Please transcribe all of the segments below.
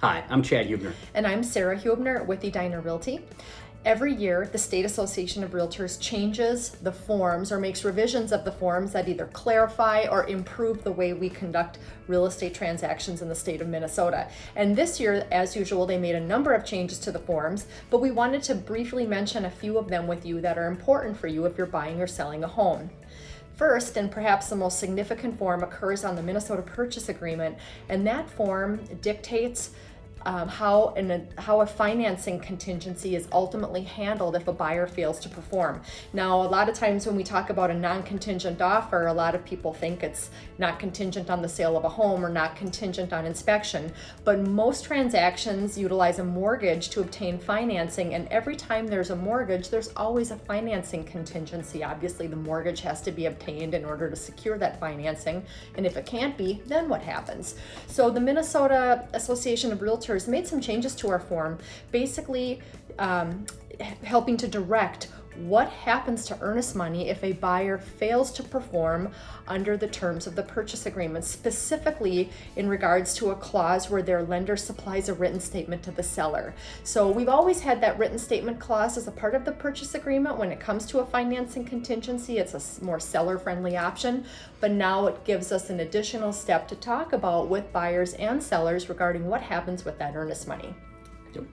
Hi, I'm Chad Huebener. And I'm Sara Huebener with Edina Realty. Every year, the State Association of Realtors changes the forms or makes revisions of the forms that either clarify or improve the way we conduct real estate transactions in the state of Minnesota. And this year, as usual, they made a number of changes to the forms, but we wanted to briefly mention a few of them with you that are important for you if you're buying or selling a home. First, and perhaps the most significant form, occurs on the Minnesota Purchase Agreement, and that form dictates how a financing contingency is ultimately handled if a buyer fails to perform. Now, a lot of times when we talk about a non-contingent offer, a lot of people think it's not contingent on the sale of a home or not contingent on inspection, but most transactions utilize a mortgage to obtain financing, and every time there's a mortgage, there's always a financing contingency. Obviously, the mortgage has to be obtained in order to secure that financing, and if it can't be, then what happens? So the Minnesota Association of Realtors made some changes to our form, basically helping to direct what happens to earnest money if a buyer fails to perform under the terms of the purchase agreement, specifically in regards to a clause where their lender supplies a written statement to the seller. So we've always had that written statement clause as a part of the purchase agreement. When it comes to a financing contingency, it's a more seller-friendly option, but now it gives us an additional step to talk about with buyers and sellers regarding what happens with that earnest money. Yep.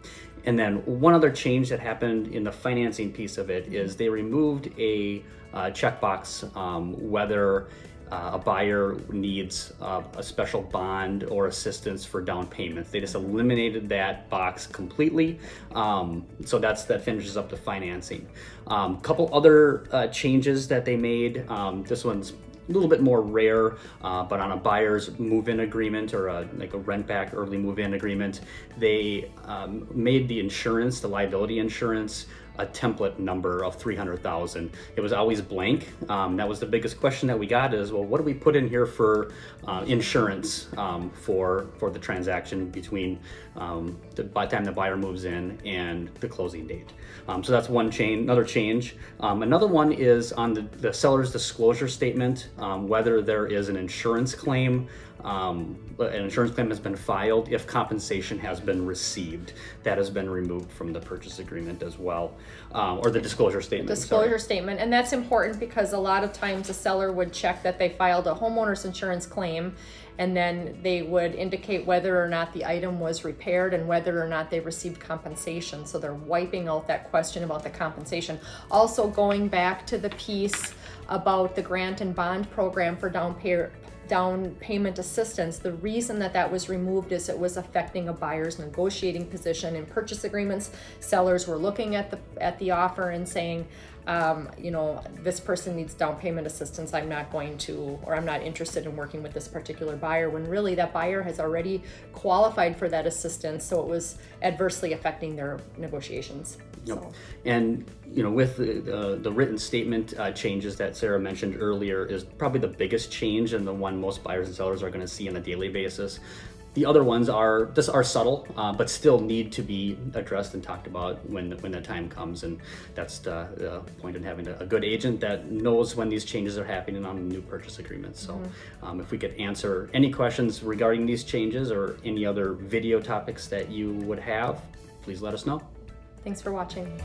And then one other change that happened in the financing piece of it is they removed a checkbox whether a buyer needs a special bond or assistance for down payments. They just eliminated that box completely. So that finishes up the financing. Couple other changes that they made. This one's a little bit more rare, but on a buyer's move-in agreement or like a rent-back early move-in agreement, they made the insurance, the liability insurance, a template number of $300,000. It was always blank. That was the biggest question that we got is, well, what do we put in here for insurance for the transaction between by the time the buyer moves in and the closing date. So that's one change. Another change. Another one is on the seller's disclosure statement, whether there is an insurance claim. An insurance claim has been filed if compensation has been received. That has been removed from the purchase agreement as well, or the disclosure statement. Disclosure statement, and that's important because a lot of times a seller would check that they filed a homeowner's insurance claim, and then they would indicate whether or not the item was repaired and whether or not they received compensation. So they're wiping out that question about the compensation. Also, going back to the piece about the grant and bond program for down payment assistance, the reason that was removed is it was affecting a buyer's negotiating position in purchase agreements. Sellers were looking at the offer and saying, this person needs down payment assistance. I'm not interested in working with this particular buyer, when really that buyer has already qualified for that assistance. So it was adversely affecting their negotiations. Yep. So. And with the written statement changes that Sara mentioned earlier is probably the biggest change and the one most buyers and sellers are going to see on a daily basis. The other ones are subtle, but still need to be addressed and talked about when the time comes. And that's the point in having a good agent that knows when these changes are happening on the new purchase agreement. So if we could answer any questions regarding these changes or any other video topics that you would have, please let us know. Thanks for watching.